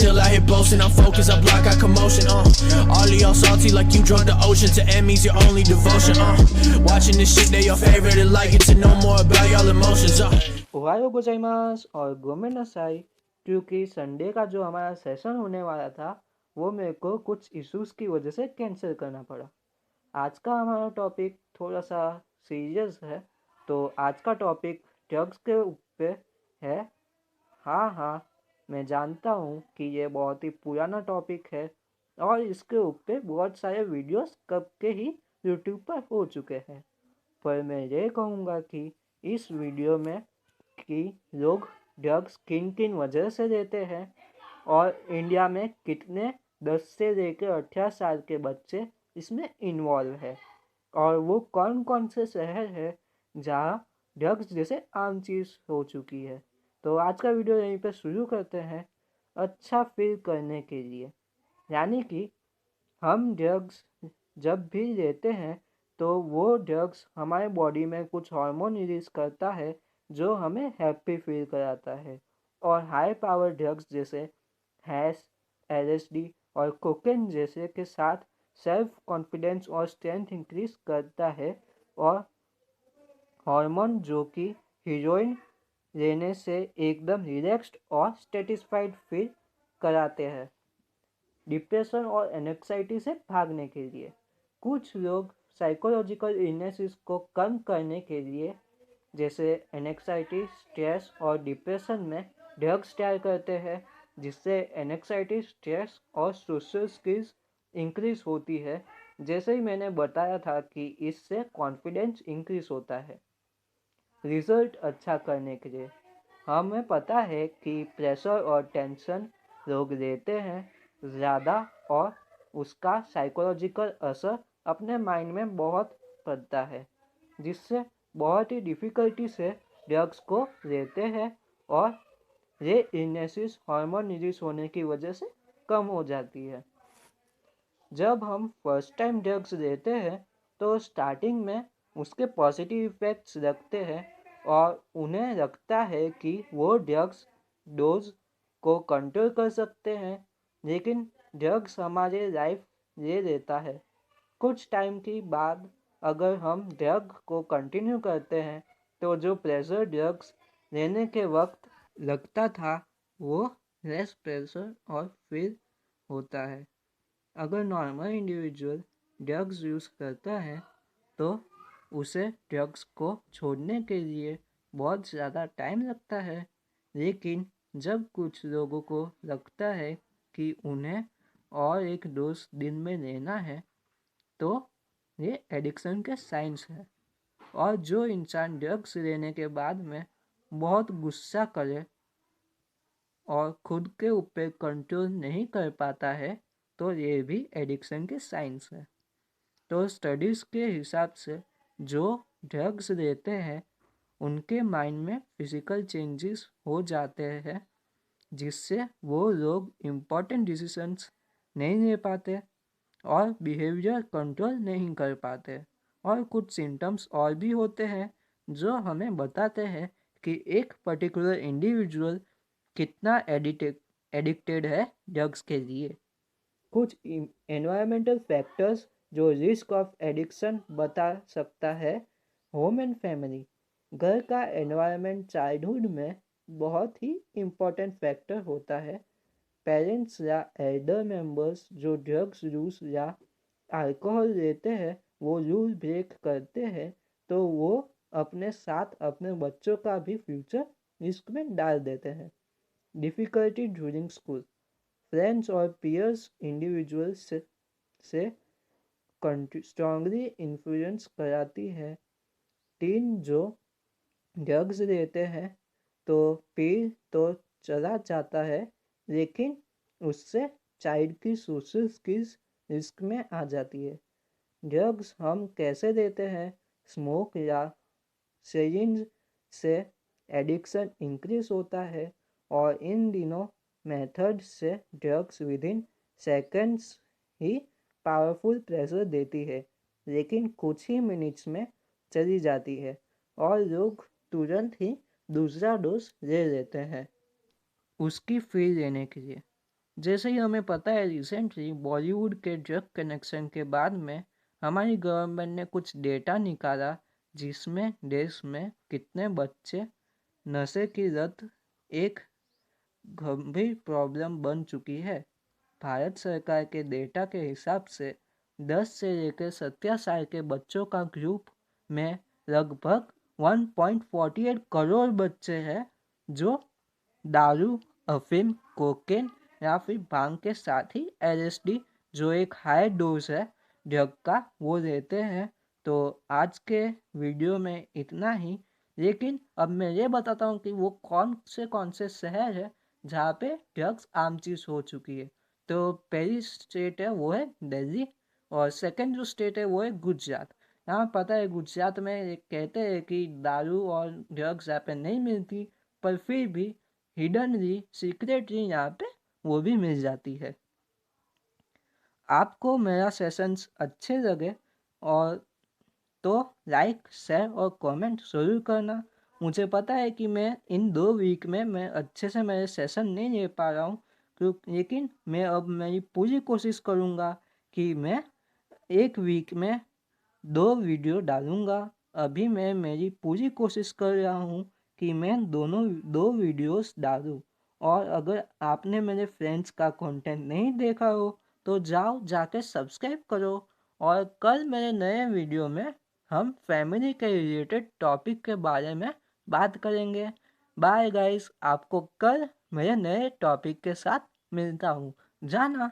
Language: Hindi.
still out here boasting. I'm focused, I block out commotion. All of y'all salty like you drunk the ocean. To enemies, your only devotion. Watching this shit, they your favorite. And like it to know more about y'all emotions. ओहायो गोजाइमास और गोमेनासाई, क्योंकि संडे का जो हमारा सेशन होने वाला था वो मेरे को कुछ इश्यूज़ की वजह से कैंसिल करना पड़ा। आज का हमारा टॉपिक थोड़ा सा सीरियस है, तो आज का टॉपिक ड्रग्स के ऊपर है। हाँ, मैं जानता हूँ कि ये बहुत ही पुराना टॉपिक है और इसके ऊपर बहुत सारे वीडियोस कब के ही यूट्यूब पर हो चुके हैं, पर मैं ये कहूँगा कि इस वीडियो में कि लोग ड्रग्स किन किन वजह से लेते हैं और इंडिया में कितने 10 से लेकर 18 साल के बच्चे इसमें इन्वॉल्व है और वो कौन कौन से शहर है जहाँ ड्रग्स जैसे आम चीज़ हो चुकी है। तो आज का वीडियो यहीं पे शुरू करते हैं। अच्छा फील करने के लिए, यानी कि हम ड्रग्स जब भी लेते हैं तो वो ड्रग्स हमारे बॉडी में कुछ हार्मोन रिलीज करता है जो हमें हैप्पी फील कराता है। और हाई पावर ड्रग्स जैसे हैश, एलएसडी और कोकेन जैसे के साथ सेल्फ कॉन्फिडेंस और स्ट्रेंथ इंक्रीज करता है। और हार्मोन जो कि हीरोइन लेने से एकदम रिलैक्स्ड और सेटिस्फाइड फील कराते हैं डिप्रेशन और एंग्जाइटी से भागने के लिए। कुछ लोग साइकोलॉजिकल इलनेसेस को कम करने के लिए जैसे एंग्जाइटी, स्ट्रेस और डिप्रेशन में ड्रग्स ट्राई करते हैं, जिससे एंग्जाइटी, स्ट्रेस और सोशल स्किल्स इंक्रीज होती है। जैसे ही मैंने बताया था कि इससे कॉन्फिडेंस इंक्रीज होता है। रिजल्ट अच्छा करने के लिए हमें पता है कि प्रेशर और टेंशन लोग लेते हैं ज़्यादा और उसका साइकोलॉजिकल असर अपने माइंड में बहुत पड़ता है, जिससे बहुत ही डिफ़िकल्टी से ड्रग्स को लेते हैं और ये इलनेसेस हार्मोन रिलीज होने की वजह से कम हो जाती है। जब हम फर्स्ट टाइम ड्रग्स लेते हैं तो स्टार्टिंग में उसके पॉजिटिव इफ़ेक्ट्स लगते हैं और उन्हें लगता है कि वो ड्रग्स डोज को कंट्रोल कर सकते हैं, लेकिन ड्रग्स हमारे लाइफ ले लेता है। कुछ टाइम के बाद अगर हम ड्रग को कंटिन्यू करते हैं तो जो प्रेशर ड्रग्स लेने के वक्त लगता था वो लेस प्रेशर और फील होता है। अगर नॉर्मल इंडिविजुअल ड्रग्स यूज़ करता है तो उसे ड्रग्स को छोड़ने के लिए बहुत ज़्यादा टाइम लगता है, लेकिन जब कुछ लोगों को लगता है कि उन्हें और एक डोज दिन में लेना है तो ये एडिक्शन के साइंस है। और जो इंसान ड्रग्स लेने के बाद में बहुत गुस्सा करे और खुद के ऊपर कंट्रोल नहीं कर पाता है तो ये भी एडिक्शन के साइंस है। तो स्टडीज़ के हिसाब से जो ड्रग्स लेते हैं उनके माइंड में फिजिकल चेंजेस हो जाते हैं, जिससे वो लोग इम्पोर्टेंट डिसीजंस नहीं ले पाते और बिहेवियर कंट्रोल नहीं कर पाते। और कुछ सिम्टम्स और भी होते हैं जो हमें बताते हैं कि एक पर्टिकुलर इंडिविजुअल कितना एडिक्टेड है ड्रग्स के लिए। कुछ एनवायरमेंटल फैक्टर्स जो रिस्क ऑफ एडिक्शन बता सकता है। होम एंड फैमिली, घर का एनवायरनमेंट चाइल्डहुड में बहुत ही इम्पोर्टेंट फैक्टर होता है। पेरेंट्स या एल्डर मेंबर्स जो ड्रग्स यूज या अल्कोहल लेते हैं वो रूल ब्रेक करते हैं तो वो अपने साथ अपने बच्चों का भी फ्यूचर रिस्क में डाल देते हैं। डिफ़िकल्टी ड्यूरिंग स्कूल, फ्रेंड्स और पीयर्स इंडिविजुअल्स से स्ट्रांगली इन्फ्लुएंस कराती है। टीन जो ड्रग्स लेते हैं तो पीर तो चला जाता है, लेकिन उससे चाइल्ड की सोशल स्किल्स रिस्क में आ जाती है। ड्रग्स हम कैसे लेते हैं? स्मोक या सिरिंज से एडिक्शन इंक्रीज होता है और इन दिनों मेथड से ड्रग्स विदिन सेकंड्स ही पावरफुल प्रेशर देती है, लेकिन कुछ ही मिनट्स में चली जाती है और लोग तुरंत ही दूसरा डोज ले लेते हैं उसकी फी लेने के लिए। जैसे ही हमें पता है रिसेंटली बॉलीवुड के ड्रग कनेक्शन के बाद में हमारी गवर्नमेंट ने कुछ डेटा निकाला जिसमें देश में कितने बच्चे नशे की लत एक गंभीर प्रॉब्लम बन चुकी है। भारत सरकार के डेटा के हिसाब से 10 से लेकर 17 साल के बच्चों का ग्रुप में लगभग 1.48 करोड़ बच्चे हैं जो दारू, अफीम, कोकेन या फिर भांग के साथ ही एलएसडी जो एक हाई डोज है ड्रग का वो लेते हैं। तो आज के वीडियो में इतना ही, लेकिन अब मैं ये बताता हूँ कि वो कौन से शहर है जहाँ पे ड्रग्स आम चीज़ हो चुकी है। तो पहली स्टेट है वो है दिल्ली और सेकंड जो स्टेट है वो है गुजरात। यहाँ पता है गुजरात में कहते हैं कि दारू और ड्रग्स यहाँ पे नहीं मिलती, पर फिर भी हिडनली सीक्रेटली यहाँ पे वो भी मिल जाती है। आपको मेरा सेशंस अच्छे लगे और तो लाइक शेयर और कमेंट ज़रूर करना। मुझे पता है कि मैं इन 2 वीक में मैं अच्छे से मेरे सेशन नहीं ले पा रहा हूँ, लेकिन मैं अब मेरी पूरी कोशिश करूँगा कि मैं 1 वीक में 2 वीडियो डालूँगा। अभी मैं मेरी पूरी कोशिश कर रहा हूँ कि मैं दोनों 2 वीडियोस डालूँ। और अगर आपने मेरे फ्रेंड्स का कंटेंट नहीं देखा हो तो जाके सब्सक्राइब करो। और कल मेरे नए वीडियो में हम फैमिली के रिलेटेड टॉपिक के बारे में बात करेंगे। बाय गाइस, आपको कल मेरे नए टॉपिक के साथ मिलता हूँ। जाना।